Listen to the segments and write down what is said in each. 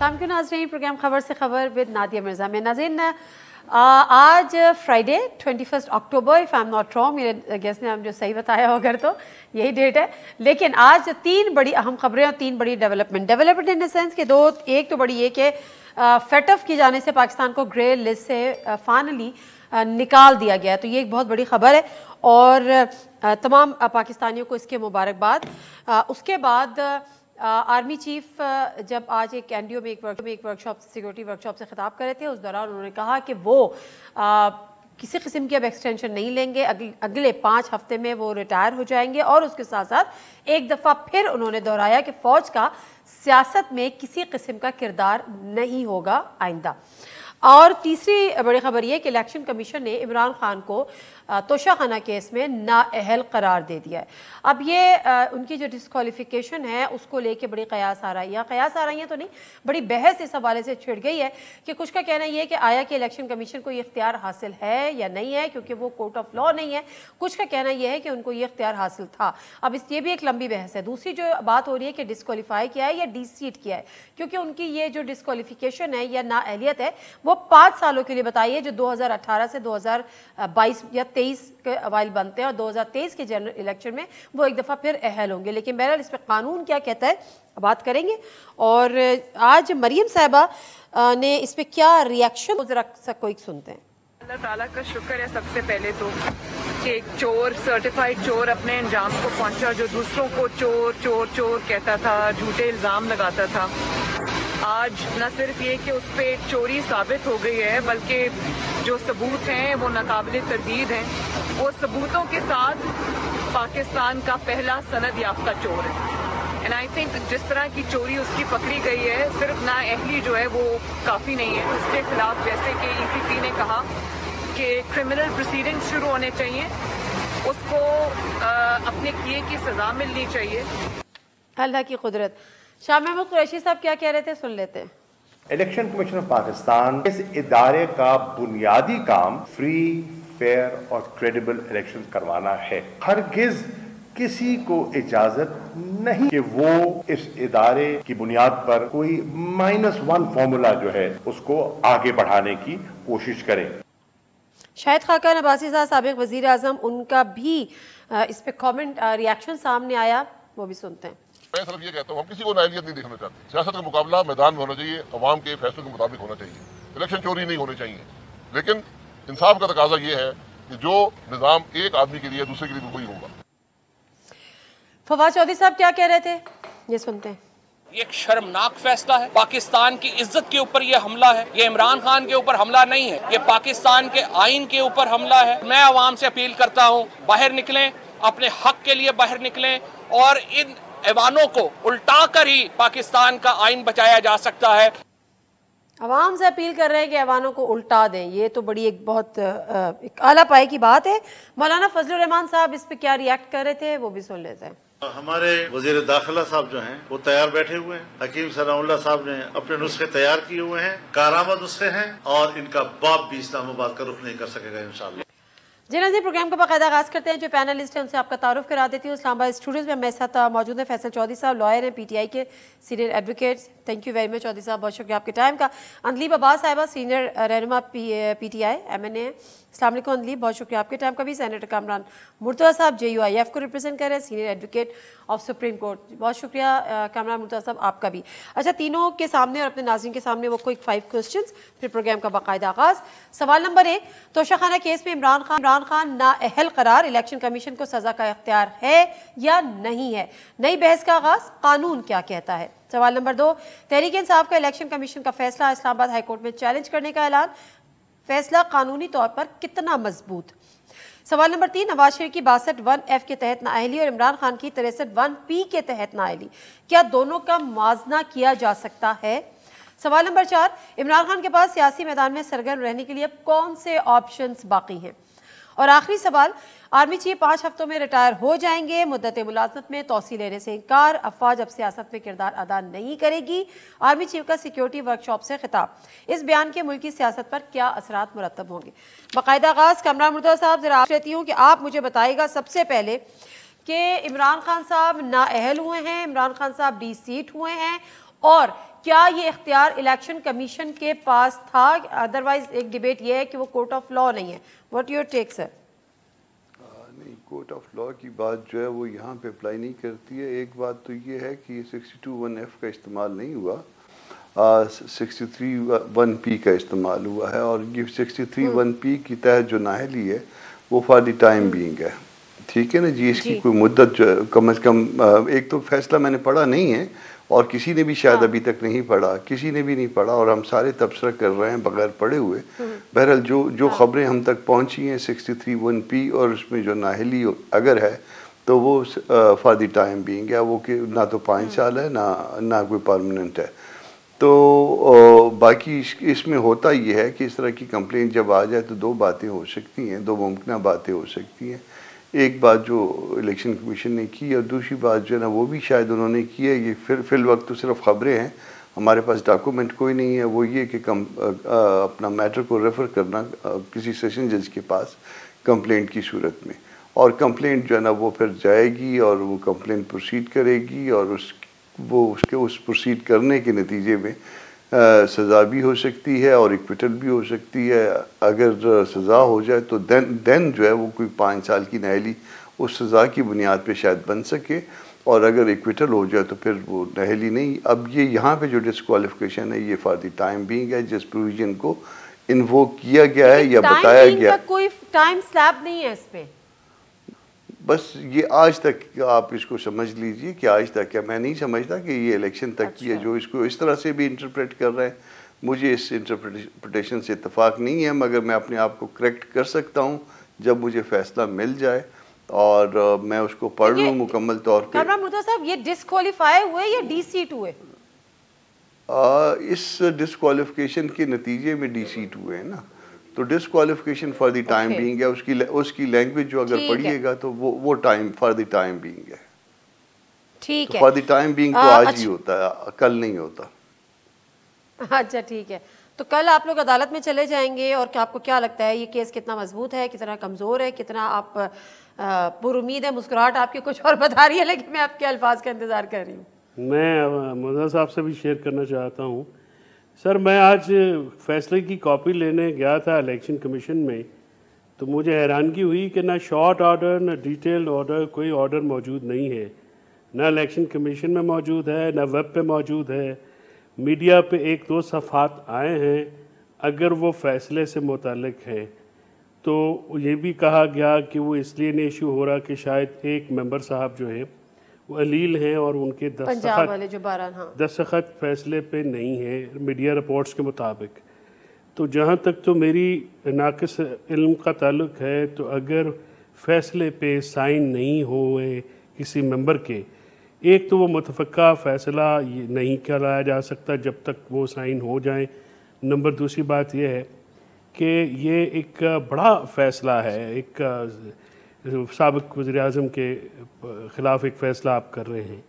शाम के नाज़रीन, प्रोग्राम खबर से खबर विद नादिया मिर्ज़ा में। नाज़रीन, आज Friday 21 October, if I am not wrong, मेरे गेस्ट ने हम जो सही बताया हो अगर तो यही डेट है। लेकिन आज तीन बड़ी अहम खबरें और तीन बड़ी डेवलपमेंट इन द सेंस के दो, एक तो बड़ी ये कि फेटफ की जाने से पाकिस्तान को ग्रे लिस्ट से फाइनली निकाल दिया गया, तो ये एक बहुत बड़ी खबर है और तमाम पाकिस्तानियों को इसके मुबारकबाद। उसके बाद आर्मी चीफ जब आज एक एनडीओ में एक वर्कशॉप, सिक्योरिटी वर्कशॉप से खिताब कर रहे थे, उस दौरान उन्होंने कहा कि वो किसी किस्म की अब एक्सटेंशन नहीं लेंगे, अगले 5 हफ्ते में वो रिटायर हो जाएंगे। और उसके साथ साथ एक दफ़ा फिर उन्होंने दोहराया कि फ़ौज का सियासत में किसी किस्म का किरदार नहीं होगा आइंदा। और तीसरी बड़ी खबर यह कि इलेक्शन कमीशन ने इमरान खान को तोशाखाना केस में नाअहल करार दे दिया है। अब ये उनकी जो डिस्क्वालिफिकेशन है उसको लेके बड़ी कयास आ रही है, कयास आ रही है तो नहीं, बड़ी बहस इस हवाले से छिड़ गई है कि कुछ का कहना यह है कि आया कि इलेक्शन कमीशन को ये इख्तियार हासिल है या नहीं है, क्योंकि वो कोर्ट ऑफ लॉ नहीं है। कुछ का कहना यह है कि उनको ये इख्तियार हासिल था। अब ये भी एक लंबी बहस है। दूसरी जो बात हो रही है कि डिस्क्वालीफाई किया है या डीसीट किया है, क्योंकि उनकी ये जो डिस्क्वालिफिकेशन है या नाअहलियत है वो 5 सालों के लिए बताई है, जो 2018 से 2022 या 23 के अवाइल बनते हैं और 2023 के जनरल इलेक्शन में वो एक दफ़ा फिर अहल होंगे। लेकिन बहरहाल इस पर कानून क्या कहता है बात करेंगे। और आज मरियम साहिबा ने इस पर क्या रिएक्शन, जरा कोई सुनते हैं। अल्लाह ताला का शुक्र है सबसे पहले तो कि एक चोर, सर्टिफाइड चोर अपने अंजाम को पहुंचा, जो दूसरों को चोर चोर चोर कहता था, झूठे इल्ज़ाम लगाता था। आज न सिर्फ ये कि उस पर चोरी साबित हो गई है, बल्कि जो सबूत हैं वो नाकाबिले तरदीद हैं। वो सबूतों के साथ पाकिस्तान का पहला सनद याफ्ता चोर है। एंड आई थिंक जिस तरह की चोरी उसकी पकड़ी गई है, सिर्फ नाअहली जो है वो काफ़ी नहीं है। उसके खिलाफ जैसे कि ईसीपी ने कहा कि क्रिमिनल प्रोसीडिंग्स शुरू होने चाहिए, उसको अपने किए की सजा मिलनी चाहिए। अल्लाह की कुदरत। शाह महमूद कुरैशी साहब क्या कह रहे थे, सुन लेते हैं। इलेक्शन कमीशन ऑफ पाकिस्तान इस इदारे का बुनियादी काम फ्री, फेयर और क्रेडिबल इलेक्शन करवाना है। हरगिज किसी को इजाजत नहीं कि वो इस इदारे की बुनियाद पर कोई -1 फॉर्मूला जो है उसको आगे बढ़ाने की कोशिश करें। शाहिद खाकान अब्बासी साहब, साबिक वजीर आजम, उनका भी इस पे कमेंट, रिएक्शन सामने आया, वो भी सुनते हैं। मैं सिर्फ ये कहता हूँ, हम किसी को नाअहलियत नहीं देखना चाहते। सियासत का मुकाबला मैदान में होना चाहिए, अवाम के फैसलों के मुताबिक होना चाहिए। इलेक्शन चोरी नहीं होने चाहिए, लेकिन इंसाफ का तकाजा ये है कि जो निज़ाम एक आदमी के लिए दूसरे के लिए वही होगा। फवाद चौधरी साहब क्या कह रहे थे, ये सुनते हैं। एक शर्मनाक फैसला है। पाकिस्तान की इज्जत के ऊपर ये हमला है। ये इमरान खान के ऊपर हमला नहीं है, ये पाकिस्तान के आइन के ऊपर हमला है। मैं आवाम से अपील करता हूँ, बाहर निकलें, अपने हक के लिए बाहर निकलें और इन ऐवानों को उल्टा कर ही पाकिस्तान का आइन बचाया जा सकता है। आवाम से अपील कर रहे हैं कि ऐवानों को उल्टा दें। ये तो बड़ी एक बहुत एक आला पाए की बात है। मौलाना फजलुर रहमान साहब इस पे क्या रिएक्ट कर रहे थे, वो भी सुन लेते हैं। हमारे वजीर दाखिला साहब जो हैं वो तैयार बैठे हुए हैं। हकीम सनाउल्लाह साहब ने अपने नुस्खे तैयार किए हुए हैं, कारआमद नुस्खे हैं और इनका बाप भी इस्लामाबाद का रुख नहीं कर सकेगा इंशाअल्लाह। जी नाज़रीन, प्रोग्राम का बाकायदा आगाज़ करते हैं। जो पैनलिस्ट है उनसे आपका तारुफ करा देती हूँ। इस्लामाबाद स्टूडियोज़ में मेरे साथ मौजूद है फैसल चौधरी साहब, लॉयर हैं, पीटीआई के senior advocate. Thank you very much Chaudhry साहब, बहुत शुक्रिया आपके टाइम का। अंदलीब अब्बास साहिबा, सीनियर रहनुमा पीटीआई MNA। अस्सलाम वालेकुम अंदलीब, बहुत शुक्रिया आपके टाइम का भी। सेनेटर कामरान मुर्तज़ा साहब JUIF को रिप्रेजेंट कर रहे हैं, senior advocate of supreme court. बहुत शुक्रिया कामरान मुर्तज़ा साहब आपका भी। अच्छा, तीनों के सामने और अपने नाज़रीन के सामने वो क्विक 5 क्वेश्चंस, फिर प्रोग्राम का बाकायदा आगाज़। सवाल नंबर 1, तोशाखाना केस में इमरान खान नाअहल करार, इलेक्शन कमीशन को सज़ा का इख्तियार है या नहीं है? नई बहस का आगाज़, कानून क्या कहता है? सवाल नंबर 2, तहरीक इंसाफ का इलेक्शन कमीशन का फैसला इस्लामाबाद हाईकोर्ट में चैलेंज करने का ऐलान, फैसला कानूनी तौर पर कितना मजबूत? सवाल नंबर 3, नवाज शरीफ की 62(1)F के तहत नाअहली और इमरान खान की 63(1)P के तहत नाअहली, क्या दोनों का मुआवजा किया जा सकता है? सवाल नंबर 4, इमरान खान के पास सियासी मैदान में सरगर्म रहने के लिए कौन से ऑप्शंस बाकी हैं? और आखिरी सवाल, आर्मी चीफ 5 हफ्तों में रिटायर हो जाएंगे, मुद्दत मुलाजमत में तोसी लेने से इनकार, अफवाज अब सियासत में किरदार अदा नहीं करेगी, आर्मी चीफ का सिक्योरिटी वर्कशॉप से खिताब, इस बयान के मुल्की सियासत पर क्या असरात मुरतब होंगे? बाकायदा आगाज कामरान मुर्तज़ा साहब, जरा आप कहती हूँ कि आप मुझे बताइएगा सबसे पहले कि इमरान खान साहब नाअहल हुए हैं, इमरान खान साहब डीसीट हुए हैं और क्या ये इख्तियार इलेक्शन कमीशन के पास था? अदरवाइज एक डिबेट ये है कि वो कोर्ट ऑफ लॉ नहीं है। What your take sir? नहीं, कोर्ट ऑफ लॉ की बात जो है वो यहाँ पे अप्लाई नहीं करती है। एक बात तो ये है कि 62(1)(f का इस्तेमाल नहीं हुआ, 63(1)(p का इस्तेमाल हुआ है, और ये 63(1)(p की तहत जो नाहली है वो फॉर द टाइम बीइंग है। ठीक है ना जी, इसकी कोई मुद्दत जो कम से कम, एक तो फैसला मैंने पढ़ा नहीं है और किसी ने भी शायद अभी तक नहीं पढ़ा, किसी ने भी नहीं पढ़ा, और हम सारे तबसरा कर रहे हैं बगैर पढ़े हुए। बहरहाल जो खबरें हम तक पहुंची हैं 63(1)(p और उसमें जो नाहली अगर है तो वो फॉर द टाइम बीइंग है, वो कि ना तो 5 साल है ना कोई परमानेंट है। तो बाकी इसमें होता ये है कि इस तरह की कंप्लेंट जब आ जाए तो दो बातें हो सकती हैं, दो मुमकिन बातें हो सकती हैं। एक बात जो इलेक्शन कमीशन ने की, और दूसरी बात जो है ना वो भी शायद उन्होंने की है, ये फिल वक्त तो सिर्फ खबरें हैं, हमारे पास डॉक्यूमेंट कोई नहीं है, वो ये कि अपना मैटर को रेफ़र करना किसी सेशन जज के पास कंप्लेंट की सूरत में, और कंप्लेंट जो है ना वो फिर जाएगी और वो कंप्लेंट प्रोसीड करेगी, और उस प्रोसीड करने के नतीजे में सज़ा भी हो सकती है और इक्विटल भी हो सकती है। अगर सज़ा हो जाए तो देन जो है वो कोई 5 साल की नाहली उस सज़ा की बुनियाद पे शायद बन सके, और अगर इक्विटल हो जाए तो फिर वो नाहली नहीं। अब ये यहाँ पे जो डिस्क्वालिफिकेशन है ये फॉर द टाइम बीइंग है, जिस प्रोविजन को इन्वोक किया गया है या बताया गया, कोई टाइम स्लैब नहीं है इस पे। बस ये आज तक आप इसको समझ लीजिए कि आज तक है, मैं नहीं समझता कि ये इलेक्शन तक की है। जो इसको इस तरह से भी इंटरप्रेट कर रहे हैं, मुझे इस इंटरप्रिटेशन से इत्तेफाक नहीं है, मगर मैं अपने आप को करेक्ट कर सकता हूँ जब मुझे फैसला मिल जाए और मैं उसको पढ़ लूँ मुकम्मल तौर पे। कामरान मुर्तज़ा साहब, ये डिस्क्वालीफाई हुए या डीसीट हुए? इस डिस्क्वालिफिकेशन के नतीजे में डीसीट हुए हैं ना, तो disqualification for the time being है। उसकी लैंग्वेज जो अगर पढ़िएगा तो वो time for the time being है। ठीक है, फॉर द टाइम बीइंग तो आज ही होता है, कल नहीं होता। अच्छा ठीक है, तो कल आप लोग अदालत में चले जाएंगे, और आपको क्या लगता है ये केस कितना मजबूत है, कितना कमज़ोर है, कितना आप पुरुमीद है? मुस्कुराहट आपकी कुछ और बता रही है, लेकिन मैं आपके अल्फाज का इंतज़ार कर रही हूँ। मैं मुर्तज़ा साहब से भी शेयर करना चाहता हूँ। सर, मैं आज फैसले की कॉपी लेने गया था इलेक्शन कमीशन में, तो मुझे हैरानगी हुई कि ना शॉर्ट ऑर्डर ना डिटेल्ड ऑर्डर, कोई ऑर्डर मौजूद नहीं है, ना इलेक्शन कमीशन में मौजूद है, ना वेब पे मौजूद है। मीडिया पे 1-2 सफ़ात आए हैं, अगर वो फैसले से मुताल्लिक है तो ये भी कहा गया कि वो इसलिए नहीं इशू हो रहा कि शायद एक मेंबर साहब जो है वो अलील हैं और उनके दस्तखत फैसले पे नहीं है मीडिया रिपोर्ट्स के मुताबिक। तो जहाँ तक तो मेरी नाक़िस इल्म का ताल्लुक है, तो अगर फैसले पे साइन नहीं हुए किसी मेंबर के, एक तो वो मुतफ़क्का फ़ैसला नहीं कराया जा सकता जब तक वो साइन हो जाए। नंबर दूसरी बात यह है कि ये एक बड़ा फ़ैसला है, एक साबिक़ वज़ीर-ए-आज़म के ख़िलाफ़ एक फ़ैसला आप कर रहे हैं,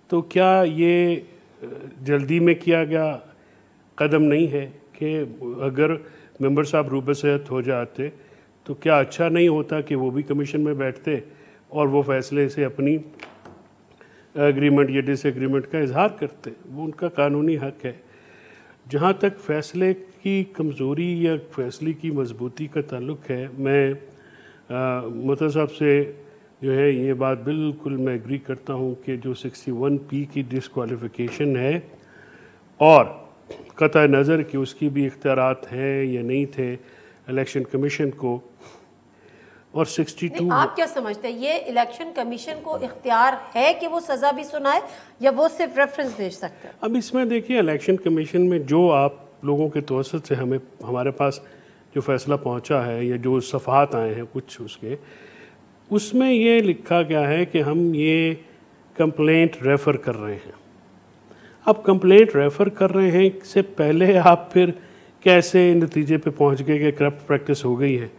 तो क्या ये जल्दी में किया गया कदम नहीं है कि अगर मेंबर साहब रूबे सेहत हो जाते तो क्या अच्छा नहीं होता कि वो भी कमीशन में बैठते और वो फ़ैसले से अपनी एग्रीमेंट या डिसएग्रीमेंट का इजहार करते? वो उनका कानूनी हक़ है। जहाँ तक फ़ैसले की कमज़ोरी या फ़ैसले की मजबूती का ताल्लुक़ है, मैं मुर्तज़ा साहब से जो है ये बात बिल्कुल मैं एग्री करता हूँ कि जो 61P की डिस्क्वालिफ़िकेशन है, और क़तअ नज़र कि उसकी भी इख्तियारात हैं या नहीं थे इलेक्शन कमीशन को, और 62। आप क्या समझते हैं, ये इलेक्शन कमीशन को इख्तियार है कि वो सज़ा भी सुनाए या वो सिर्फ रेफरेंस भेज सकते हैं? अब इसमें देखिए, इलेक्शन कमीशन में जो आप लोगों के तवसत से हमारे पास जो फ़ैसला पहुंचा है या जो सफ़ात आए हैं कुछ उसके, उसमें ये लिखा गया है कि हम ये कंप्लेंट रेफ़र कर रहे हैं। अब कंप्लेंट रेफ़र कर रहे हैं इससे पहले आप फिर कैसे नतीजे पे पहुंच गए कि करप्ट प्रैक्टिस हो गई है?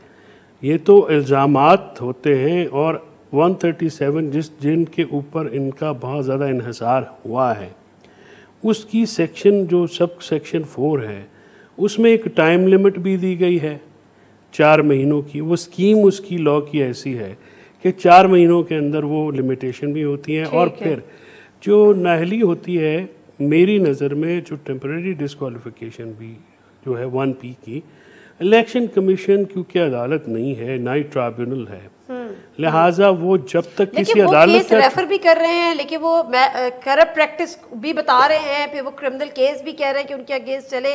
ये तो इल्ज़ामात होते हैं, और 137 जिनके ऊपर इनका बहुत ज़्यादा इन्हिसार हुआ है, उसकी सेक्शन जो सब सेक्शन 4 है उसमें एक टाइम लिमिट भी दी गई है 4 महीनों की। वो स्कीम उसकी लॉ की ऐसी है कि 4 महीनों के अंदर वो लिमिटेशन भी होती है, और फिर जो नाहली होती है मेरी नज़र में जो टेम्परेरी डिस्क्वालिफिकेशन भी जो है 1P की, इलेक्शन कमीशन क्योंकि अदालत नहीं है, ना ही ट्राइब्यूनल है, लिहाजा वो जब तक किसी अदालत केस रेफर भी कर रहे हैं, लेकिन वो करप्ट प्रैक्टिस भी बता रहे हैं, फिर वो क्रिमिनल केस भी कह रहे हैं कि उनके अगेंस्ट चले,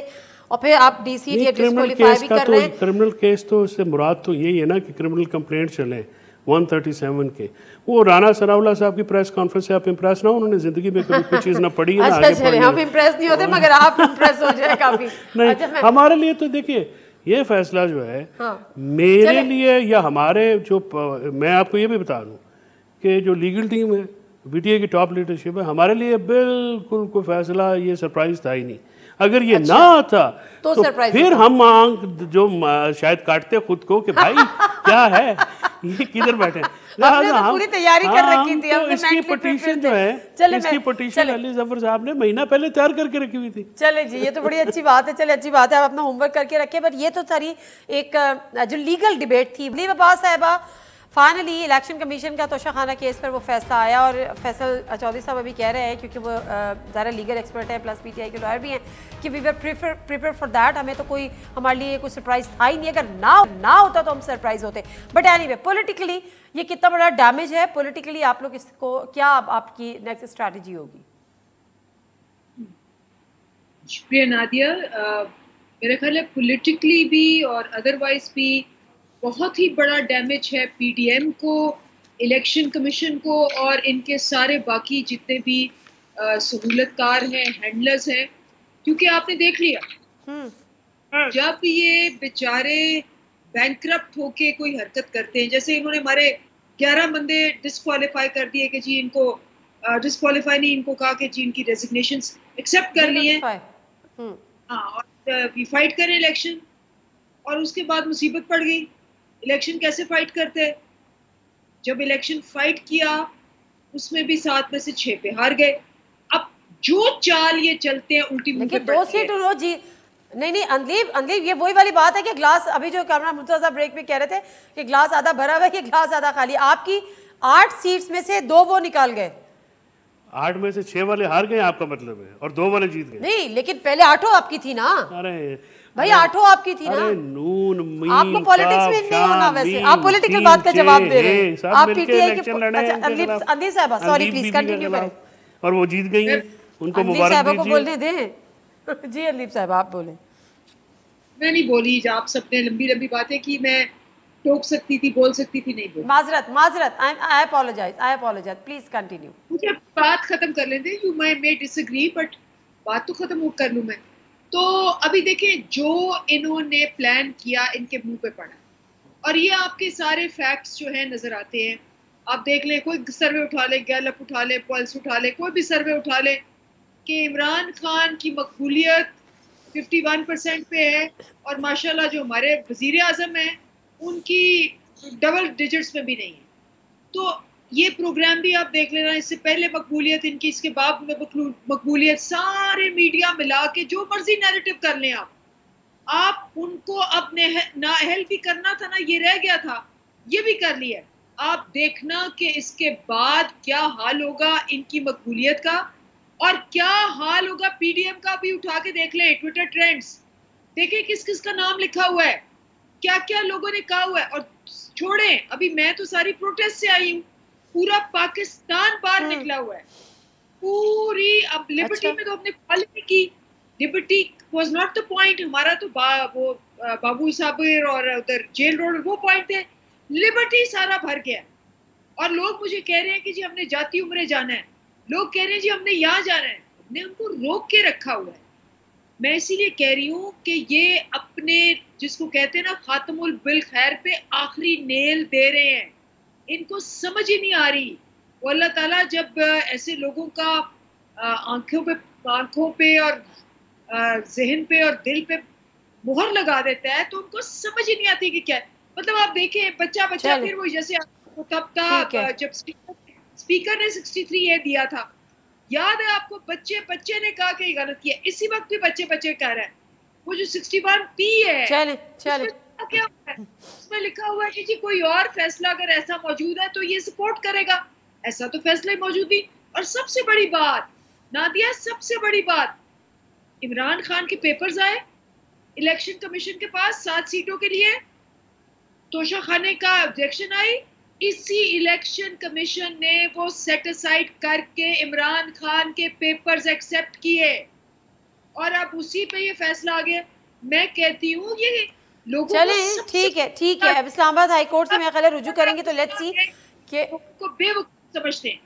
और फिर आप डीसी डिस्क्वालीफाई भी कर रहे हैं। क्रिमिनल केस तो उससे मुराद तो यही है ना कि क्रिमिनल कंप्लेंट चले 137 के। वो राना सनाउल्लाह साहब की प्रेस कॉन्फ्रेंस से आप इम्प्रेस ना, उन्होंने जिंदगी में कभी कोई चीज़ ना पढ़ी है ना आगे पढ़ी है। हम इम्प्रेस नहीं होते, मगर आप इम्प्रेस हो जाए काफी। नहीं, हमारे लिए तो देखिए ये फैसला जो है, मेरे लिए या हमारे जो, मैं आपको ये भी बता दूं कि जो लीगल टीम है, बीटीए की टॉप लीडरशिप है, हमारे लिए बिल्कुल कोई फैसला ये सरप्राइज था ही नहीं। अगर ये ना आता तो फिर हम जो शायद काटते खुद को कि भाई क्या है ये किधर बैठे हैं। तो पूरी तैयारी कर रखी थी, तो इसकी पटिशन जो है, इसकी पटिशन अली जफर साहब ने महीना पहले तैयार करके रखी हुई थी। चले जी, ये तो बड़ी अच्छी बात है। चले, अच्छी बात है, आप अपना होमवर्क करके रखे। पर ये तो सारी एक जो लीगल डिबेट थी, अली अब्बास साहिबा, फाइनली इलेक्शन कमीशन का तोशाखाना केस पर वो फैसला आया, और फैसल चौधरी साहब अभी कह रहे हैं, क्योंकि वो ज़्यादा लीगल एक्सपर्ट है, प्लस पीटीआई के लॉयर भी हैं, कि we were prepare for that. हमें तो कोई, हमारे लिए कोई सरप्राइज था ही नहीं। अगर ना होता तो हम सरप्राइज होते। बट एनीवे, पॉलिटिकली ये कितना बड़ा डैमेज है, पॉलिटिकली आप लोग इसको क्या, आपकी नेक्स्ट स्ट्रैटेजी होगी? शुक्रिया नादिया। मेरा ख्याल है पॉलिटिकली भी और अदरवाइज भी बहुत ही बड़ा डैमेज है पीडीएम को, इलेक्शन कमीशन को, और इनके सारे बाकी जितने भी सहूलतकार हैं, हैंडलर्स हैं। क्योंकि आपने देख लिया जब ये बेचारे बैंकरप्ट होके कोई हरकत करते हैं, जैसे इन्होंने हमारे 11 बंदे डिस्क्वालीफाई कर दिए कि जी इनको डिस्क्वालीफाई नहीं, इनको कहा कि जी इनकी रेजिग्नेशंस एक्सेप्ट कर ली हैं। हाँ, और वी फाइट करें इलेक्शन, और उसके बाद मुसीबत पड़ गई। इलेक्शन कैसे फाइट करते हैं? जब इलेक्शन फाइट किया उसमें भी 7 में से 6 पे हार गए। अब जो चाल ये चलते हैं उल्टी मुंह पे दो सीट जी। नहीं, अंदलीब ये वही वाली बात है कि ग्लास, अभी जो कैमरा मुर्तज़ा ब्रेक में कह रहे थे कि ग्लास आधा भरा हुआ है कि ग्लास आधा खाली। आपकी 8 सीट्स में से 2 वो निकाल गए, 8 में से 6 वाले हार गए आपका मतलब है, और 2 वाले जीत गए। नहीं, लेकिन पहले 8 आपकी थी ना। अरे भाई 8 आपकी थी ना। नून मीन आपको पॉलिटिक्स में नहीं होना, वैसे आप पॉलिटिकल बात का जवाब दे रहे हैं। आप पीटीआई के, अच्छा अंदीब साहब, सॉरी प्लीज कंटिन्यू करें। और वो जीत गई हैं, उनको मुबारक दीजिए। को बोलने दें। जी अंदीब साहब आप बोलें। मैं नहीं बोली, आप सबने लंबी लंबी बातें की, मैं टोक सकती थी, बोल सकती थी, नहीं बोली। माजरत, आई अपोलोजाइज, प्लीज कंटिन्यू। मुझे बात खत्म कर लेते, यू मे डिसएग्री, बट बात तो खत्म कर लूं मैं। तो अभी देखें, जो इन्होंने प्लान किया इनके मुंह पे पड़ा, और ये आपके सारे फैक्ट्स जो हैं नजर आते हैं। आप देख लें, कोई सर्वे उठा ले, गैलप उठा ले, पल्स उठा ले, कोई भी सर्वे उठा ले, कि इमरान खान की मकबूलियत 51% पे है, और माशाल्लाह जो हमारे वजीर आजम हैं उनकी डबल डिजिट्स में भी नहीं है। तो ये प्रोग्राम भी आप देख लेना, इससे पहले मकबूलियत इनकी, इसके बाद में मकबूलियत, सारे मीडिया मिला के जो मर्जी नैरेटिव कर लें आप उनको अब नाअहल भी करना था ना, ये रह गया था, ये भी कर लिया। आप देखना कि इसके बाद क्या हाल होगा इनकी मकबूलियत का, और क्या हाल होगा पीडीएम का भी। उठा के देख लें ट्विटर ट्रेंड्स, देखें किस किस का नाम लिखा हुआ है, क्या क्या लोगों ने कहा हुआ है। और छोड़ें, अभी मैं तो सारी प्रोटेस्ट से आई हूँ, पूरा पाकिस्तान बाहर निकला हुआ है पूरी। अब लिबर्टी में तो अपने क्वालिटी की, liberty was not the point, हमारा तो वो बाबू साहब और उधर जेल रोड वो पॉइंट थे। लिबर्टी सारा भर गया, और लोग मुझे कह रहे हैं कि जी हमने जाती उम्रे जाना है, लोग कह रहे हैं जी हमने यहाँ जाना है, हमने उनको रोक के रखा हुआ है। मैं इसीलिए कह रही हूँ कि ये अपने, जिसको कहते हैं ना खातमुल बिल खैर पे आखिरी नेल दे रहे हैं, इनको समझ ही नहीं आ रही। वो अल्लाह ताला जब ऐसे लोगों का आंखों पे और जहन पे और दिल पे मुहर लगा देता है, तो उनको समझ ही नहीं आती कि क्या है। मतलब आप देखें, बच्चा फिर वो जैसे तब था जब स्पीकर ने 63A दिया था, याद है आपको? बच्चे ने कहा कि गलत किया, इसी वक्त भी बच्चे कह रहे हैं। वो जो 61P है, चले क्या है? उसमें लिखा हुआ है कि जी कोई और फैसला अगर ऐसा मौजूद है तो ये सपोर्ट करेगा। ऐसा तो फैसला ही मौजूद नहीं। और सबसे बड़ी बात, नादिया, सबसे बड़ी बात, इमरान खान के पेपर्स आए इलेक्शन कमीशन के पास 7 सीटों के लिए, तोशा खाने का ऑब्जेक्शन आई, इसी इलेक्शन कमीशन ने वो सेट असाइड करके इमरान खान के पेपर्स एक्सेप्ट किए और अब उसी पे ये फैसला आ गया। मैं कहती हूँ ये लोगों चलें, ठीक है। अब इस्लामाबाद हाई कोर्ट से मेरा ख्याल है रुजू करेंगे, तो लेट्स सी कि को बेवकूफ समझते हैं,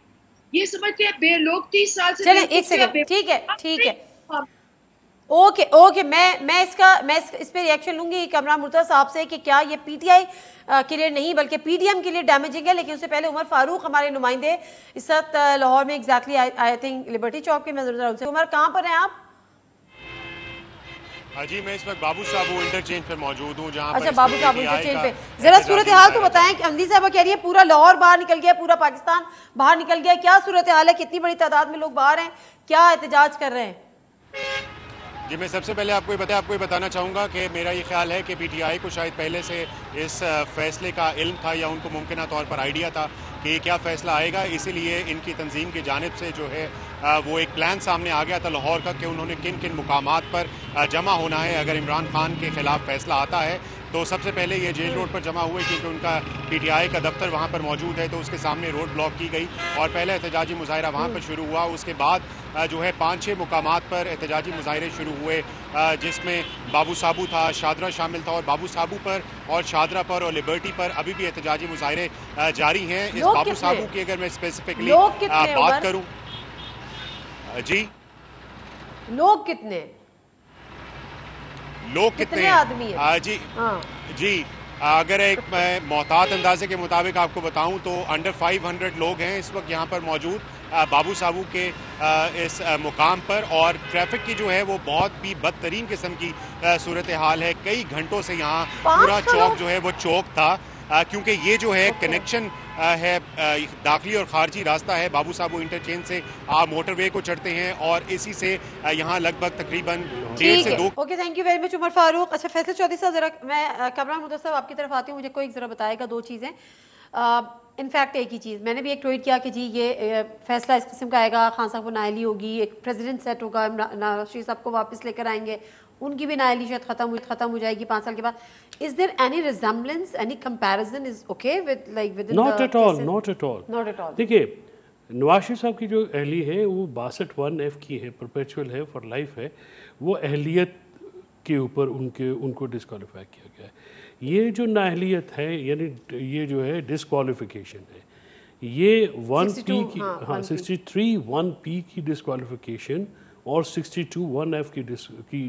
ये समझते हैं लोग 30 साल से। चलें एक सेकंड, ठीक है ओके मैं इस पे रिएक्शन लूंगी कमरान मुर्तज़ा साहब से कि क्या ये पीटीआई के लिए नहीं बल्कि पीडीएम के लिए डैमेजिंग है। लेकिन उससे पहले उमर फारूक हमारे नुमाइंदे इस वक्त लाहौर में एग्जैक्टली आई थिंक लिबर्टी चौक के में। उमर कहाँ पर हैं आप? जी मैं इस वक्त बाबू साहब इंटरचेंज पे मौजूद हूँ, जहाँ अच्छा बाबू साहब इंटरचेंज पे जरा सूरत हाल तो बताएं कि अंदी साहब कह रही है पूरा लाहौर बाहर निकल गया, पूरा पाकिस्तान बाहर निकल गया, क्या सूरत हाल है, कितनी बड़ी तादाद में लोग बाहर हैं, क्या एहतजाज कर रहे हैं? जी मैं सबसे पहले आपको ये बताना चाहूँगा कि मेरा ये ख्याल है कि पीटीआई को शायद पहले से इस फैसले का इल्म था या उनको मुमकिन तौर पर आइडिया था कि क्या फ़ैसला आएगा, इसीलिए इनकी तंजीम की जानिब से जो है वो एक प्लान सामने आ गया था लाहौर का कि उन्होंने किन किन मुकामात पर जमा होना है अगर इमरान खान के ख़िलाफ़ फ़ैसला आता है। तो सबसे पहले ये जेल रोड पर जमा हुए क्योंकि उनका पीटीआई का दफ्तर वहाँ पर मौजूद है, तो उसके सामने रोड ब्लॉक की गई और पहले एहतजाजी मुजाहरा वहाँ पर शुरू हुआ। उसके बाद जो है 5-6 मुकामात पर एहतजाजी मुजाहरे शुरू हुए, जिसमें बाबू साबू था, शादरा शामिल था, और बाबू साबू पर और शादरा पर और लिबर्टी पर अभी भी एहतजाजी मुजाहरे जारी हैं। इस बाबू साबू की अगर मैं स्पेसिफिकली बात करूँ, जी लोग कितने आदमी हैं? जी अगर एक मैं मोहतात अंदाजे के मुताबिक आपको बताऊं तो अंडर 500 लोग हैं इस वक्त यहाँ पर मौजूद बाबू साबू के इस मुकाम पर, और ट्रैफिक की जो है वो बहुत भी बदतरीन किस्म की सूरत हाल है। कई घंटों से यहाँ पूरा चौक जो है वो चौक था क्योंकि ये जो है कनेक्शन है दाखिली और खारजी रास्ता है। बाबू साबू इंटरचेंज से आप मोटरवे को चढ़ते हैं और इसी से यहाँ लगभग तकरीबन 1.5 से 2। Okay thank you very much Umar Farooq. अच्छा फैसल चौधरी साहब जरा मैं कमरान मुर्तज़ा साहब आपकी तरफ आती हूँ, मुझे कोई जरा बताएगा 2 चीज़ें। इनफैक्ट एक ही चीज़ मैंने भी एक ट्वीट किया कि जी ये फैसला इस किस्म का आएगा, खान साहब को नाअहली होगी, एक प्रेसिडेंट सेट होगा, नवाज शरीफ साहब को वापस लेकर आएंगे, उनकी भी नाअहली शायद ख़त्म हो जाएगी 5 साल के बाद। Is there any resemblance, any comparison is okay with like within not the at all, cases? not at all. Not at all. देखिए नवाज शरीफ साहब की जो अहली है वो 62(1)(f) की है, परपेचुअल है, फॉर लाइफ है। वो अहलियत के ऊपर उनको डिस्क्वालीफाई किया गया है। ये जो नाअहलियत है यानी ये जो है डिस्क्वालिफिकेशन है, ये 1P की 63(1)(p) की डिस्क्वालिफिकेशन और 62(1)(f) की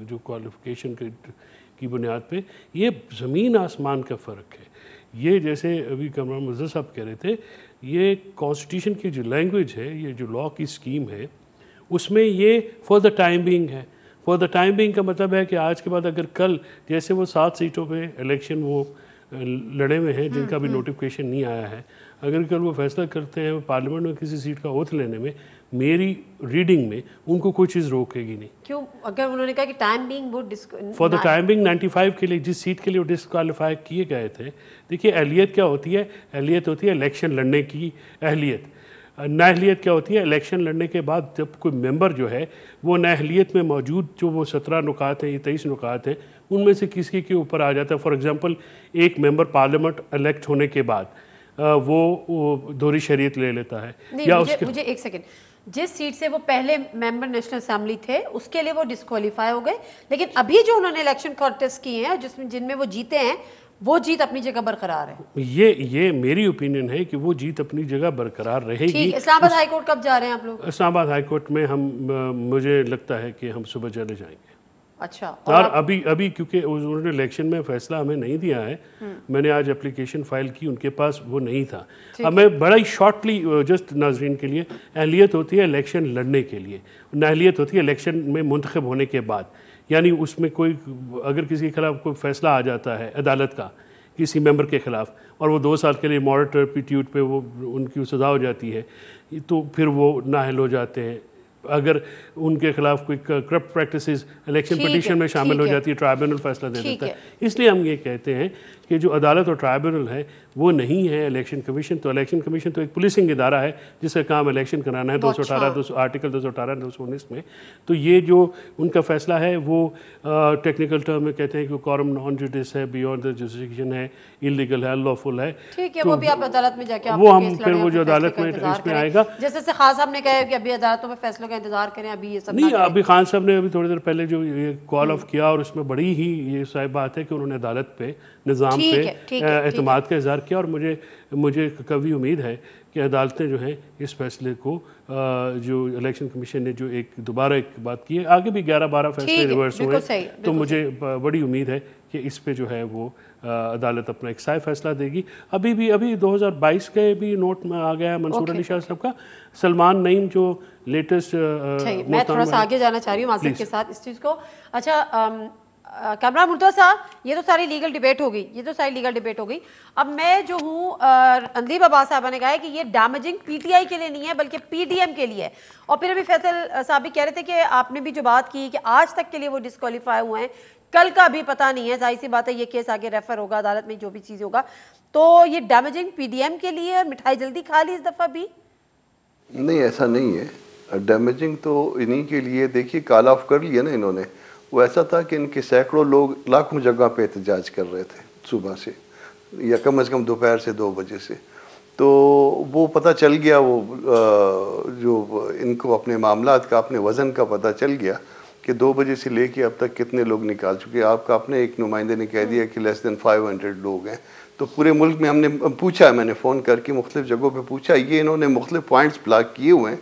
जो क्वालिफिकेशन की बुनियाद पे ये ज़मीन आसमान का फ़र्क है। ये जैसे अभी कमरान मुर्तज़ा साहब कह रहे थे, ये कॉन्स्टिट्यूशन की जो लैंग्वेज है, ये जो लॉ की स्कीम है, उसमें ये फॉर द टाइम बीइंग है। फॉर द टाइम बीइंग का मतलब है कि आज के बाद अगर कल जैसे वो 7 सीटों पे इलेक्शन वो लड़े हुए हैं जिनका भी नोटिफिकेशन नहीं आया है, अगर कल वो फैसला करते हैं पार्लियामेंट में किसी सीट का ओथ लेने में, मेरी रीडिंग में उनको कोई चीज़ रोकेगी नहीं। क्यों? अगर उन्होंने कहा कि टाइम बीइंग वो फॉर द टाइम बीइंग 95 के लिए जिस सीट के लिए वो डिस्क्वालीफाई किए गए थे, देखिए अहलियत क्या होती है? अहलियत होती है इलेक्शन लड़ने की अहलियत। नाअहलियत क्या होती है? इलेक्शन लड़ने के बाद जब कोई मेंबर जो है वो नाअहलियत में मौजूद जो वो 17 नुकात हैं या 23 नुकात हैं उनमें से किसी के ऊपर आ जाता है। फॉर एग्जांपल एक मेंबर पार्लियामेंट इलेक्ट होने के बाद वो दोहरी शरीयत ले लेता है या मुझे एक सेकंड, जिस सीट से वो पहले मेंबर नेशनल असेंबली थे उसके लिए वो डिस्क्वालीफाई हो गए, लेकिन अभी जो उन्होंने इलेक्शन कॉन्टेस्ट किए हैं जिनमें वो जीते हैं वो जीत अपनी जगह बरकरार है। ये मेरी ओपिनियन है कि वो जीत अपनी जगह बरकरार रहेगी। ठीक, इस्लामाबाद हाई कोर्ट कब जा रहे हैं आप लोग? इस्लामाबाद हाई कोर्ट में हम मुझे लगता है कि हम सुबह चले जाएंगे। अच्छा, और अभी क्योंकि उन्होंने इलेक्शन में फैसला हमें नहीं दिया है, मैंने आज एप्लीकेशन फाइल की, उनके पास वो नहीं था। अब मैं बड़ा ही शॉर्टली जस्ट नाजरीन के लिए, अहलियत होती है इलेक्शन लड़ने के लिए, नाअहलियत होती है इलेक्शन में मुंतखब होने के बाद। यानी उसमें कोई अगर किसी के खिलाफ कोई फैसला आ जाता है अदालत का किसी मेंबर के ख़िलाफ़ और वो 2 साल के लिए मॉडरेट परपेट्यूट पे वो उनकी सज़ा हो जाती है, तो फिर वो नाअहल हो जाते हैं। अगर उनके खिलाफ कोई करप्ट प्रैक्टिसेस इलेक्शन पिटीशन में शामिल हो जाती है, ट्राइब्यूनल फैसला दे देता है। इसलिए हम ये कहते हैं कि जो अदालत और ट्राइब्यूनल है वो नहीं है इलेक्शन कमीशन। तो इलेक्शन कमीशन तो एक पुलिसिंग इदारा है जिसका काम इलेक्शन कराना है 218 आर्टिकल 218 219 में। तो ये जो उनका फैसला है वो टेक्निकल टर्म में कहते हैं कि कॉरम नॉन जुडिस है, बियॉन्ड द जुरिसडिक्शन है, इलीगल है, अनलॉफुल है। ठीक है, वो भी आप अदालत में जाके वो हम फिर वो जो अदालत में इसमें आएगा, जैसे खान साहब ने कहा कि अभी अदालतों में फैसलों का इंतजार करें, अभी ये सब नहीं। अभी खान साहब ने अभी थोड़ी देर पहले जो ये कॉल ऑफ किया और उसमें बड़ी ही ये सारी बात है कि उन्होंने अदालत पे, निज़ाम पे एतमाद का इज़हार किया। और मुझे कभी उम्मीद है कि अदालतें जो हैं इस फैसले को जो इलेक्शन कमीशन ने जो दोबारा एक बात की है, आगे भी 11-12 फैसले रिवर्स हुए, तो मुझे बड़ी उम्मीद है कि इस पे जो है वो अदालत अपना एक साय फैसला देगी। अभी 2022 के भी नोट में आ गया है मंसूर अली शाह साहब का, सलमान नईम जो लेटेस्ट। मैं थोड़ा सा आगे जाना चाह रही हूँ आसिफ के साथ इस चीज़ को। अच्छा कैमरा मुर्तज़ा साहब, ये तो सारी लीगल डिबेट हो गई, अब मैं जो हूँ अंदलीब अब्बास साहबा ने कहा है कि ये डैमेजिंग पीटीआई के लिए नहीं है बल्कि पीडीएम के लिए है। और फिर अभी फैसल साहब भी कह रहे थे कि आपने भी जो बात की कि आज तक के लिए वो डिस्क्वालीफाई हुए हैं, कल का भी पता नहीं है, जाहिर सी बात है ये केस आगे रेफर होगा अदालत में, जो भी चीज़ होगा। तो ये डैमेजिंग पीडीएम के लिए और मिठाई जल्दी खा ली इस दफ़ा भी? नहीं, ऐसा नहीं है। डैमेजिंग तो इन्हीं के लिए, देखिए कॉल ऑफ कर लिया ना इन्होंने। वो ऐसा था कि इनके सैकड़ों लोग लाखों जगह पे एहतजाज कर रहे थे सुबह से, या कम से कम दोपहर से 2 बजे से। तो वो पता चल गया, वो जो इनको अपने मामलात का, अपने वज़न का पता चल गया कि 2 बजे से लेके अब तक कितने लोग निकाल चुके। आपका अपने एक नुमाइंदे ने कह दिया कि लेस देन 500 लोग हैं। तो पूरे मुल्क में हमने पूछा, मैंने फ़ोन करके मुख्तलिफ़ जगहों पे पूछा, ये इन्होंने मुख्तलिफ़ पॉइंट्स ब्लॉक किए हुए हैं।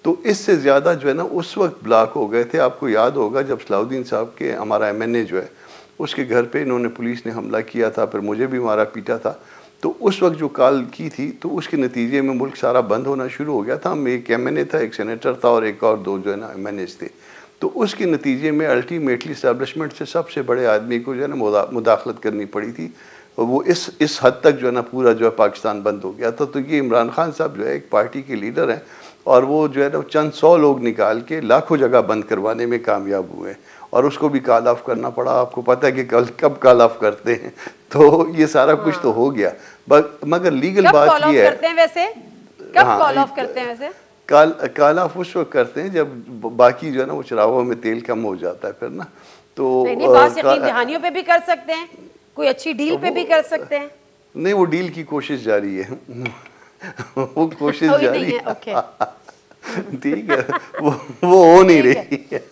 तो इससे ज़्यादा जो है ना उस वक्त ब्लॉक हो गए थे। आपको याद होगा जब सलाउद्दीन साहब के, हमारा MNA जो है, उसके घर पे इन्होंने, पुलिस ने हमला किया था, फिर मुझे भी मारा पीटा था। तो उस वक्त जो कॉल की थी, तो उसके नतीजे में मुल्क सारा बंद होना शुरू हो गया था। हम एक MNA था, एक सेनेटर था और एक और 2 जो है ना MNAs थे। तो उसके नतीजे में अल्टीमेटली इस्टेब्लिशमेंट से सबसे बड़े आदमी को जो है ना मुदाखलत करनी पड़ी थी। और वो इस हद तक जो है ना पूरा जो है पाकिस्तान बंद हो गया था। तो ये इमरान खान साहब जो है एक पार्टी के लीडर हैं, और वो जो है ना चंद 100 लोग निकाल के लाखों जगह बंद करवाने में कामयाब हुए, और उसको भी कॉल ऑफ करना पड़ा। आपको पता है कि कब कॉल ऑफ करते हैं, तो ये सारा कुछ तो हो गया। मगर लीगल बात ये है, कॉल ऑफ करते हैं वैसे? कॉल ऑफ उस वक्त करते हैं जब बाकी जो है ना वो चरागों में तेल कम हो जाता है फिर ना। तो दहानियों पे भी कर सकते हैं, कोई अच्छी डील पे भी कर सकते हैं। नहीं, वो डील की कोशिश जारी है वो कोशिश जारी है। ठीक है, वो हो नहीं रही है,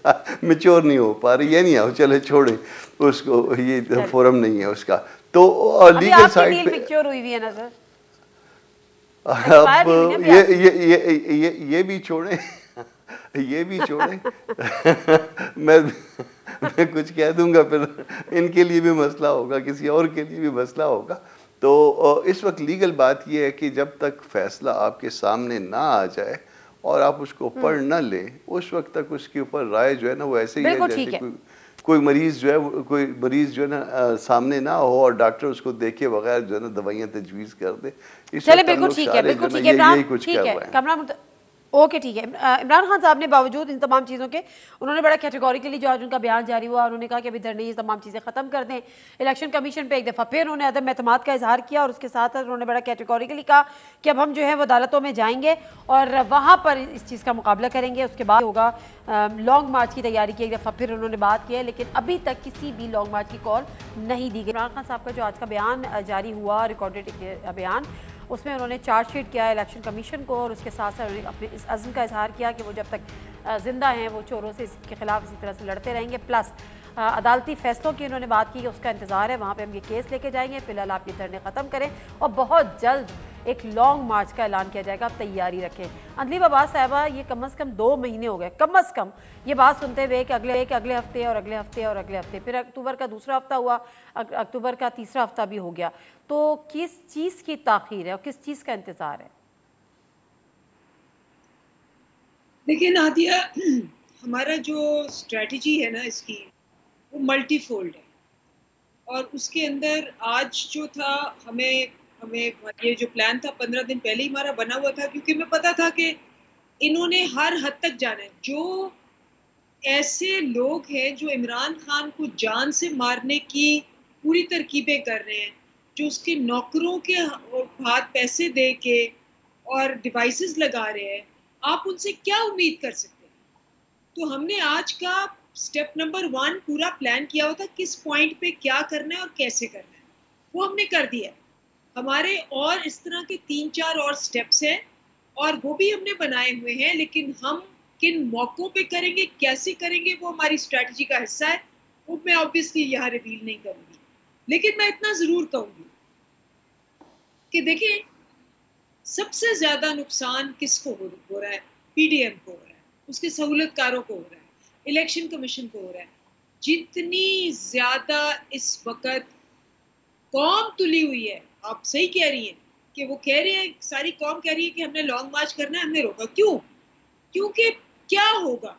मैच्योर नहीं हो पा रही, ये नहीं आओ, चले छोड़े उसको, ये फोरम नहीं है उसका। तो लीगल साइड पे मैच्योर हुई है ना सर? अब ये भी छोड़े ये भी छोड़े मैं कुछ कह दूंगा फिर इनके लिए भी मसला होगा, किसी और के लिए भी मसला होगा। तो इस वक्त लीगल बात यह है कि जब तक फैसला आपके सामने ना आ जाए और आप उसको पढ़ ना लें, उस वक्त तक उसके ऊपर राय जो है ना वो ऐसे ही है जैसे कोई मरीज़ जो है ना सामने ना हो और डॉक्टर उसको देखे बगैर जो है ना दवाइयाँ तजवीज़ कर दे। चले बिल्कुल ठीक है, यही कुछ कर रहे हैं। ओके ठीक है। इमरान खान साहब ने बावजूद इन तमाम चीज़ों के, उन्होंने बड़ा कैटेगोरिकली जो आज उनका बयान जारी हुआ, उन्होंने कहा कि अभी धरने ये तमाम चीज़ें ख़त्म कर दें। इलेक्शन कमीशन पे एक दफ़ा फिर उन्होंने अदम एतमाद का इजहार किया और उसके साथ साथ उन्होंने बड़ा कैटेगोरिकली कहा कि अब हम जो है वो अदालतों में जाएंगे और वहाँ पर इस चीज़ का मुकाबला करेंगे। उसके बाद होगा लॉन्ग मार्च की तैयारी की, एक दफ़ा फिर उन्होंने बात की है, लेकिन अभी तक किसी भी लॉन्ग मार्च की कॉल नहीं दी गई। इमरान खान साहब का जो आज का बयान जारी हुआ, रिकॉर्डेड बयान, उसमें उन्होंने चार्जशीट किया इलेक्शन कमीशन को और उसके साथ साथ उन्होंने अपने इस अज़्म का इजहार किया कि वो जब तक ज़िंदा हैं वो चोरों से इसके खिलाफ इसी तरह से लड़ते रहेंगे। प्लस अदालती फ़ैसलों की उन्होंने बात की कि उसका इंतज़ार है, वहाँ पे हम ये केस लेके जाएंगे। फ़िलहाल आप ये धरने ख़त्म करें और बहुत जल्द एक लॉन्ग मार्च का ऐलान किया जाएगा, आप तैयारी रखें। अंदलीब अब्बास साहबा, ये कम से कम 2 महीने हो गए, कम से कम ये बात सुनते हुए कि अगले हफ्ते और अगले हफ्ते और अगले हफ्ते, फिर अक्टूबर का दूसरा हफ्ता हुआ, अक्टूबर का तीसरा हफ्ता भी हो गया। तो किस चीज़ की ताख़ीर है और किस चीज़ का इंतज़ार है? देखिए नादिया, हमारा जो स्ट्रेटजी है ना इसकी, वो मल्टीफोल्ड है और उसके अंदर आज जो था हमें ये जो प्लान था 15 दिन पहले ही हमारा बना हुआ था, क्योंकि हमें पता था कि इन्होंने हर हद तक जाना है। जो ऐसे लोग हैं जो इमरान खान को जान से मारने की पूरी तरकीबें कर रहे हैं, जो उसके नौकरों के हाथ पैसे दे के और डिवाइसेस लगा रहे हैं, आप उनसे क्या उम्मीद कर सकते हैं? तो हमने आज का स्टेप नंबर 1 पूरा प्लान किया हुआ था, किस पॉइंट पे क्या करना है और कैसे करना है, वो हमने कर दिया। हमारे और इस तरह के 3-4 और स्टेप्स हैं और वो भी हमने बनाए हुए हैं, लेकिन हम किन मौकों पे करेंगे, कैसे करेंगे, वो हमारी स्ट्रैटेजी का हिस्सा है। वो मैं ऑब्वियसली यहाँ रिवील नहीं करूँगी, लेकिन मैं इतना ज़रूर कहूँगी कि देखिए, सबसे ज़्यादा नुकसान किसको हो रहा है? पीडीएम को हो रहा है, उसके सहूलतकारों को हो रहा है, इलेक्शन कमीशन को हो रहा है। जितनी ज़्यादा इस वक्त कौम तुली हुई है, आप सही कह रही हैं कि वो कह रहे हैं, सारी कौम कह रही है कि हमने लॉन्ग मार्च करना है, हमने रोका। क्यों? क्योंकि क्या होगा,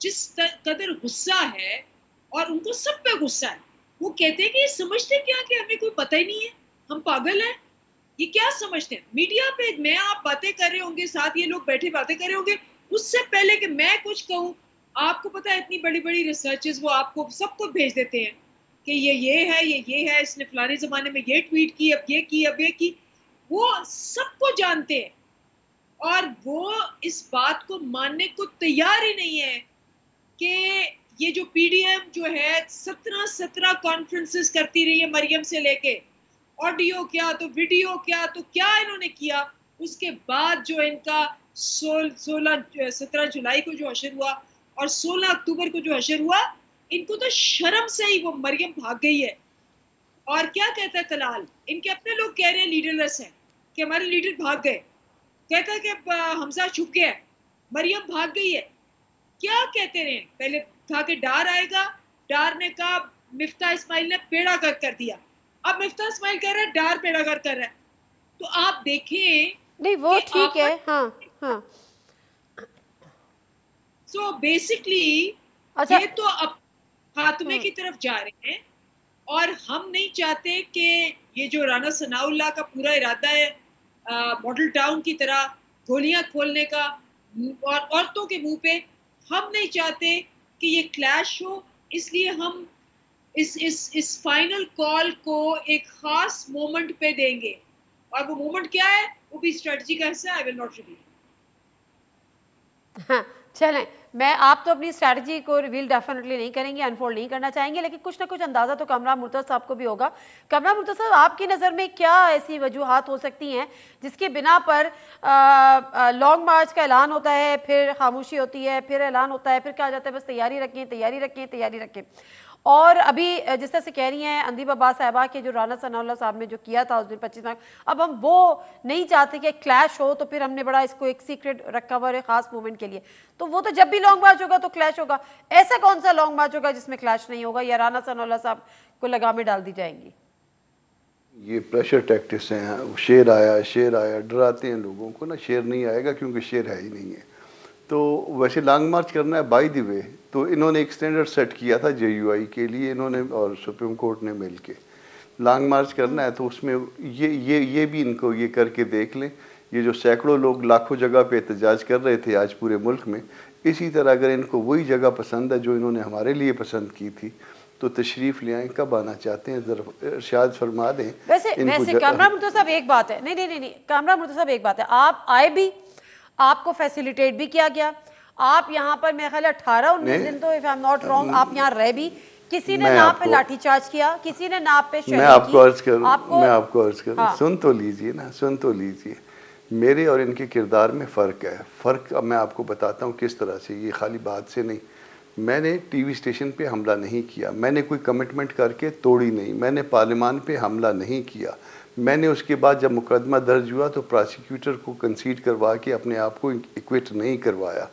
जिस कदर गुस्सा है और उनको सब पे गुस्सा है, वो कहते हैं कि ये समझते क्या कि हमें कोई पता ही नहीं है, हम पागल हैं, ये क्या समझते हैं? मीडिया पे मैं आप बातें कर रहे होंगे, साथ ये लोग बैठे बातें कर रहे होंगे, उससे पहले कि मैं कुछ कहूँ, आपको पता है इतनी बड़ी बड़ी रिसर्चेस वो आपको सबको भेज देते हैं कि ये है, ये है, इसने फलाने ज़माने में ये ट्वीट की, अब ये की, अब ये की। वो सबको जानते हैं और वो इस बात को मानने को तैयार ही नहीं है कि ये जो पीडीएम जो है 17 कॉन्फ्रेंसेस करती रही है मरियम से लेके, ऑडियो क्या तो वीडियो क्या, तो क्या इन्होंने किया। उसके बाद जो इनका 17 जुलाई को जो हशर हुआ और 16 अक्टूबर को जो हशर हुआ, इनको तो शर्म से ही वो मरियम भाग गई है। और क्या कहता है तलाल, इनके अपने लोग कह रहे हैं लीडरलेस है कि हमारे लीडर भाग गए, कहता है कि हमजा छुप गया है, मरियम भाग गई है। क्या कहते रहे? पहले था कि डार आएगा, डार ने कहा, मिफ्ता इस्माइल ने पेड़ा कर दिया, अब मिफ्ता इस्माइल कह रहा है डार पेड़ा कर रहा है। तो आप देखें, नहीं वो ठीक है। हाँ हाँ, सो बेसिकली अच्छा, ये तो अब खात्मे की तरफ जा रहे हैं और हम नहीं चाहते कि ये जो राना सनाउल्लाह का पूरा इरादा है मॉडल टाउन की तरह गोलियां खोलने का और औरतों के मुंह पे, हम नहीं चाहते कि ये क्लैश हो। इसलिए हम इस फाइनल कॉल को एक खास मोमेंट पे देंगे और वो मोमेंट क्या है, वो भी स्ट्रेटजी का हिस्सा है। I will not reveal. हाँ चलें, मैं आप तो अपनी स्ट्रैटेजी को रिवील डेफिनेटली नहीं करेंगे, अनफोल्ड नहीं करना चाहेंगे, लेकिन कुछ ना कुछ अंदाज़ा तो कामरान मुर्तज़ा साहब को भी होगा। कामरान मुर्तज़ा साहब, आपकी नज़र में क्या ऐसी वजूहात हो सकती हैं जिसके बिना पर लॉन्ग मार्च का ऐलान होता है, फिर खामोशी होती है, फिर ऐलान होता है, फिर कहा जाता है बस तैयारी रखें, तैयारी रखें, तैयारी रखें। और अभी जिस तरह से कह रही हैं अंदीब अब्बास साहिबा के जो राना सनाउल्लाह साहब ने जो किया था उस दिन 25 मार्च, अब हम वो नहीं चाहते कि क्लैश हो, तो फिर हमने बड़ा इसको एक सीक्रेट रखा हुआ है खास मूवमेंट के लिए। तो वो तो जब भी लॉन्ग मार्च होगा तो क्लैश होगा, ऐसा कौन सा लॉन्ग मार्च होगा जिसमें क्लैश नहीं होगा, या राना सनाउल्लाह साहब को लगामें डाल दी जाएंगी? ये प्रेशर टैक्टिक्स हैं, शेर आया डराते हैं लोगों को ना, शेर नहीं आएगा क्योंकि शेर है ही नहीं है। तो वैसे लॉन्ग मार्च करना है बाय द वे, तो इन्होंने एक स्टैंडर्ड सेट किया था JUI के लिए, इन्होंने और सुप्रीम कोर्ट ने मिल के लॉन्ग मार्च करना है, तो उसमें ये भी इनको ये करके देख लें। ये जो सैकड़ों लोग लाखों जगह पे एहतजाज कर रहे थे आज पूरे मुल्क में, इसी तरह अगर इनको वही जगह पसंद है जो इन्होंने हमारे लिए पसंद की थी, तो तशरीफ़ ले आएँ। कब आना चाहते हैं ज़रा इरशाद फरमा दें। वैसे कामरान मुर्तज़ा साहब एक बात है, नहीं कामरान मुर्तज़ा साहब एक बात है, आप आए भी, आपको फैसिलिटेट भी किया गया, आप यहाँ पर मेरे ख्याल 18-19 दिन तो if I am not wrong आप यहाँ रह भी, किसी ने ना पे लाठीचार्ज किया, किसी ने ना पे मैं आपको अर्ज करूँ, सुन तो लीजिए ना, सुन तो लीजिए। मेरे और इनके किरदार में फ़र्क है। फ़र्क अब मैं आपको बताता हूँ किस तरह से, ये खाली बात से नहीं। मैंने TV स्टेशन पे हमला नहीं किया, मैंने कोई कमिटमेंट करके तोड़ी नहीं, मैंने पार्लियामान पे हमला नहीं किया, मैंने उसके बाद जब मुकदमा दर्ज हुआ तो प्रोसिक्यूटर को कंसीड करवा के अपने आप को इक्विट नहीं करवाया।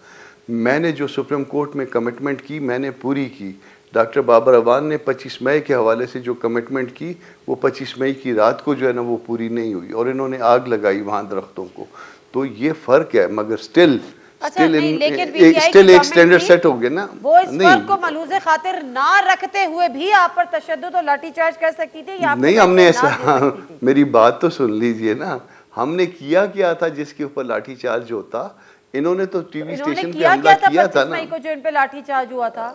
मैंने जो सुप्रीम कोर्ट में कमिटमेंट की मैंने पूरी की। डॉक्टर बाबर अवान ने 25 मई के हवाले से जो कमिटमेंट की वो 25 मई की रात को जो है ना वो पूरी नहीं हुई और इन्होंने आग लगाई वहाँ दरख्तों को। तो ये फ़र्क है, मगर स्टिल एक स्टैंडर्ड सेट हो गया ना। वो इस फर्क को मलूज़े खातिर ना रखते हुए भी आप पर तशद्दुद और लाठीचार्ज कर सकती थी या नहीं? हमने ऐसा, मेरी बात तो सुन लीजिए ना, हमने किया क्या था जिसके ऊपर लाठीचार्ज होता। इन्होंने तो टीवी स्टेशन पे किया हमला किया था 25 ना। मई को जो इन पे लाठीचार्ज हुआ था।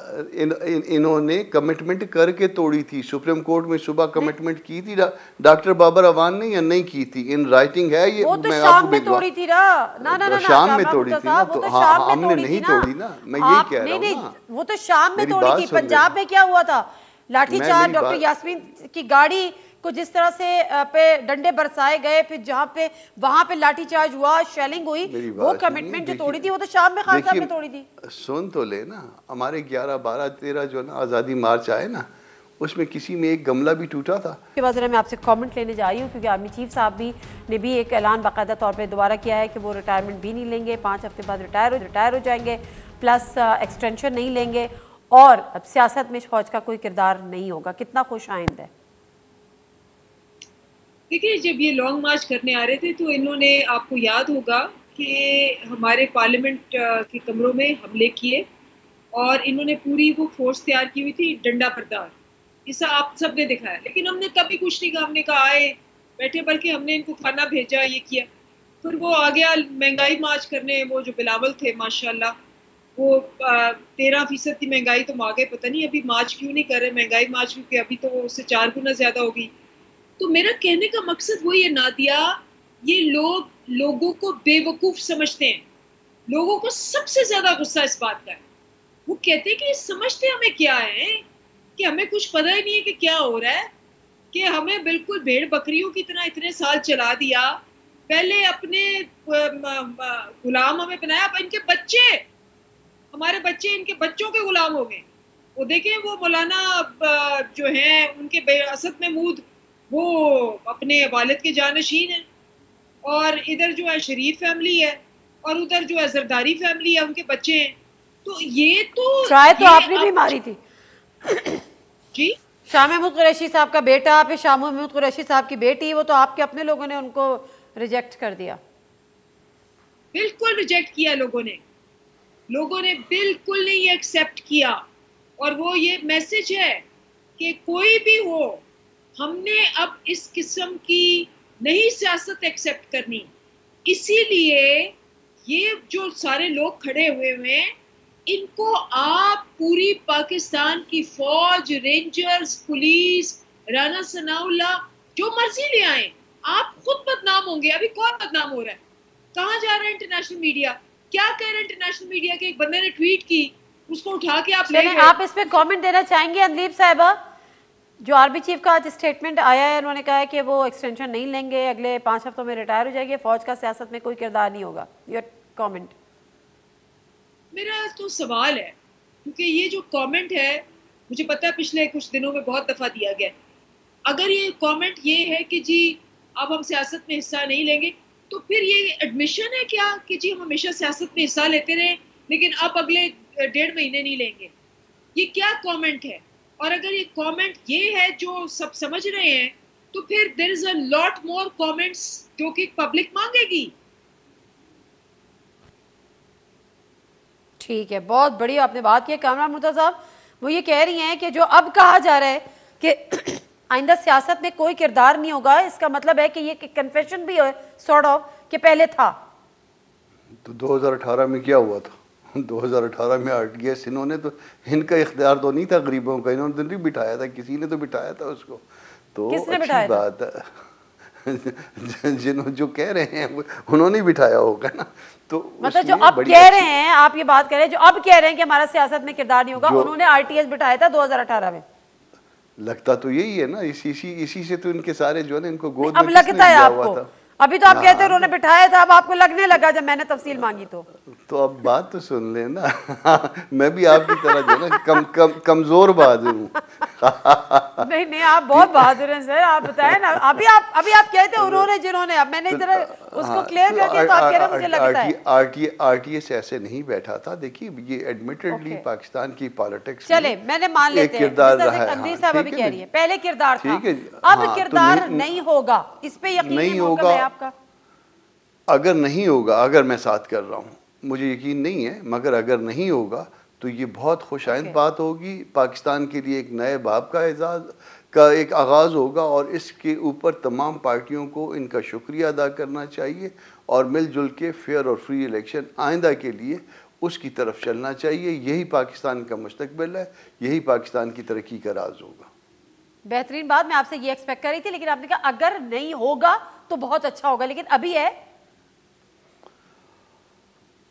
इन्होंने कमिटमेंट करके तोड़ी थी। सुप्रीम कोर्ट में सुबह कमिटमेंट की थी डॉक्टर बाबर अवान ने, या नहीं की थी? इन राइटिंग है ये। वो तो मैं शाम में तोड़ी थी ना। ना शाम में तोड़ी थी ना, तो हमने नहीं तोड़ी ना, मैं यही कह रहा हूँ ना। वो तो शाम में तोड़ी थी। पंजाब में क्या हुआ था, लाठीचार्ज, डॉक्टर यास्मीन की गाड़ी को जिस तरह से पे डंडे बरसाए गए, फिर जहाँ पे वहां पे लाठीचार्ज हुआ, शेलिंग हुई, वो कमिटमेंट जो तोड़ी थी वो तो शाम में खान साहब ने तोड़ी थी। सुन तो ले ना, हमारे 11, 12, 13 जो ना आज़ादी मार्च आए ना, उसमें किसी में एक गमला भी टूटा था। उसके बाद मैं आपसे कमेंट लेने जा रही हूँ, क्योंकि आर्मी चीफ साहब ने भी एक ऐलान बाकायदा तौर पे दोबारा किया है कि वो रिटायरमेंट भी नहीं लेंगे, 5 हफ्ते बाद रिटायर हो जाएंगे, प्लस एक्सटेंशन नहीं लेंगे, और अब सियासत में फौज का कोई किरदार नहीं होगा। कितना खुश आइंद है। देखिए, जब ये लॉन्ग मार्च करने आ रहे थे तो इन्होंने, आपको याद होगा कि हमारे पार्लियामेंट के कमरों में हमले किए और इन्होंने पूरी वो फोर्स तैयार की हुई थी डंडा बरदार। इसे आप सब ने दिखाया, लेकिन हमने तभी कुछ नहीं कहा। हमने कहा आए बैठे, बल्कि हमने इनको खाना भेजा, ये किया। फिर वो आ गया महंगाई मार्च करने। वो जो बिलावल थे माशाल्लाह, वो 13% की महंगाई तो आ गए। पता नहीं अभी मार्च क्यों नहीं कर रहे महंगाई मार्च, क्योंकि अभी तो उससे 4 गुना ज़्यादा होगी। तो मेरा कहने का मकसद वही है नादिया, ये लोगों को बेवकूफ़ समझते हैं। लोगों को सबसे ज़्यादा गुस्सा इस बात का है। वो कहते हैं कि समझते हमें क्या है, कि हमें कुछ पता ही नहीं है कि क्या हो रहा है, कि हमें बिल्कुल भेड़ बकरियों की तरह इतने साल चला दिया। पहले अपने गुलाम हमें बनाया, अब इनके बच्चे, हमारे बच्चे इनके बच्चों के गुलाम हो गए। वो देखें, वो मौलाना जो हैं उनके असद महमूद, वो अपने वालिद के जानशीन हैं, और इधर जो है शरीफ फैमिली है, और उधर जो है जरदारी फैमिली है, उनके बच्चे हैं। तो ये तो ट्राई तो आपने भी मारी थी जी। शाह महमूद कुरैशी साहब का बेटा, फिर शाह महमूद कुरैशी साहब की बेटी, वो तो आपके अपने लोगों ने उनको रिजेक्ट कर दिया। बिल्कुल रिजेक्ट किया लोगों ने बिल्कुल नहीं एक्सेप्ट किया। और वो ये मैसेज है कि कोई भी हो, हमने अब इस किस्म की नहीं सियासत एक्सेप्ट करनी। इसीलिए ये जो सारे लोग खड़े हुए हैं, इनको आप पूरी पाकिस्तान की फौज, रेंजर्स, पुलिस, राना सनाउल्लाह, जो मर्जी ले आए, आप खुद बदनाम होंगे। अभी कौन बदनाम हो रहा है? कहाँ जा रहा है इंटरनेशनल मीडिया? क्या कह रहा है इंटरनेशनल मीडिया के? एक बंदे ने ट्वीट की, उसको उठा के आप ले गए। आप इस पे कमेंट देना चाहेंगे अनलीब साहिबा? जो आर्मी चीफ का आज स्टेटमेंट आया है, उन्होंने कहा है कि वो एक्सटेंशन नहीं लेंगे, अगले 5 हफ्तों में रिटायर हो जाएंगे, फौज का सियासत में कोई किरदार नहीं होगा। Your comment? मेरा तो सवाल है, क्योंकि ये जो कमेंट है, मुझे पता है पिछले कुछ दिनों में बहुत दफ़ा दिया गया। अगर ये कमेंट ये है कि जी अब हम सियासत में हिस्सा नहीं लेंगे, तो फिर ये एडमिशन है क्या कि जी हम हमेशा सियासत में हिस्सा लेते रहे, लेकिन अब अगले 1.5 महीने नहीं लेंगे? ये क्या कमेंट है? और अगर ये कमेंट ये है जो सब समझ रहे हैं, तो फिर there is a lot more comments जो कि पब्लिक मांगेगी। ठीक है, बहुत बढ़िया आपने बात की। कामरान मुर्तज़ा साहब वो ये कह रही हैं कि जो अब कहा जा रहा है कि आइंदा सियासत में कोई किरदार नहीं होगा, इसका मतलब है कि ये कन्फेशन भी है सॉर्ट ऑफ कि पहले था। तो 2018 में क्या हुआ था? 2018 में आरटीएस, इन्होंने तो, इनका इख्तियार तो नहीं था गरीबों का, इन्होंने तो नहीं बिठाया था, किसी ने तो बिठाया था उसको। तो किसने अच्छी बिठाया बात है जो कह रहे हैं उन्होंने बिठाया होगा ना। तो मतलब जो अब कह रहे हैं, आप ये बात कह रहे हैं, जो अब कह रहे हैं कि हमारा सियासत में किरदार नहीं होगा, उन्होंने आरटीएस बिठाया था 2018 में। लगता तो यही है ना, इसी से तो इनके सारे जो है ना, इनको गोद अब में लगता है आपको? अभी तो आप कहते हैं उन्होंने बिठाया था, अब आपको लगने लगा जब मैंने तफसील मांगी तो अब बात तो सुन लेना। मैं भी आपकी तरह जो है ना कमजोर बहादुर हूँ। नहीं आप बहुत बहादुर हैं सर, आप बताएं ना। अभी आप कहते हैं उन्होंने जिन्होंने, अब मैंने जरा उसको क्लियर कर दिया, तो आप कह रहे हैं मुझे लगता है आरटीएस ऐसे नहीं बैठा था। देखिए ये एडमिटेडली पाकिस्तान की पॉलिटिक्स, चले मैंने मान लेते हैं, तकदीर साहब अभी कह रही है पहले किरदार था, अब किरदार नहीं होगा, इस पे यकीन नहीं होगा आपका? अगर नहीं होगा, अगर मैं साथ कर रहा हूँ, मुझे यकीन नहीं है, मगर अगर नहीं होगा तो ये बहुत खुशाइंद बात होगी पाकिस्तान के लिए, एक नए बाब का एजाज, का एक आगाज़ होगा और इसके ऊपर तमाम पार्टियों को इनका शुक्रिया अदा करना चाहिए और मिलजुल के फेयर और फ्री इलेक्शन आइंदा के लिए उसकी तरफ चलना चाहिए। यही पाकिस्तान का मुस्तकबिल है, यही पाकिस्तान की तरक्की का राज होगा। बेहतरीन बात, मैं आपसे ये एक्सपेक्ट कर रही थी, लेकिन आपने कहा अगर नहीं होगा तो बहुत अच्छा होगा, लेकिन अभी है।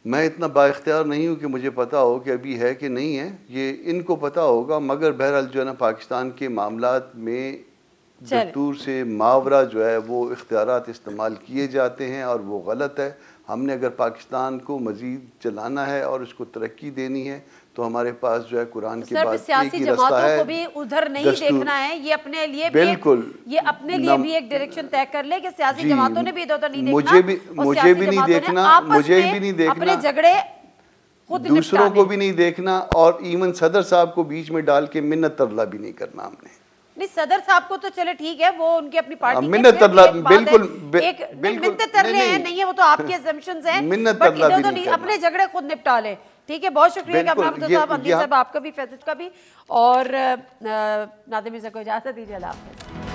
मैं इतना बाइख्तियार नहीं हूँ कि मुझे पता हो कि अभी है कि नहीं है, ये इनको पता होगा। मगर बहरहाल जो है ना, पाकिस्तान के मामलात में दस्तूर से मावरा जो है वो इख्तियारात इस्तेमाल किए जाते हैं और वो गलत है। हमने अगर पाकिस्तान को मज़ीद चलाना है और उसको तरक्की देनी है तो हमारे पास जो है कुरान के बाद एक ही रास्ता है। को भी उधर नहीं देखना है, ये अपने लिए बिल्कुल, ये अपने लिए भी एक डायरेक्शन तय कर ले कि सियासी जमातों ने भी इधर नहीं देखना, मुझे भी नहीं देखना, मुझे भी नहीं देखना, अपने झगड़े खुद दूसरों को भी नहीं देखना और इवन सदर साहब को बीच में डाल के मिन्नत तरला भी नहीं करना हमने। नहीं, सदर साहब को तो चले ठीक है, वो उनकी अपनी पार्टी मिन्नत तरला बिल्कुल मिन्नत तरले हैं, नहीं है वो तो आपके असम्पशंस हैं, बट इधर तो नहीं, अपने झगड़े खुद निपटा ले। ठीक है, बहुत शुक्रिया साहब, अंदीर साहब, आपका भी, फैसद का भी, और नादिर मिर्जा को इजाजत दीजिए। अल्लाह हाफ़िज़।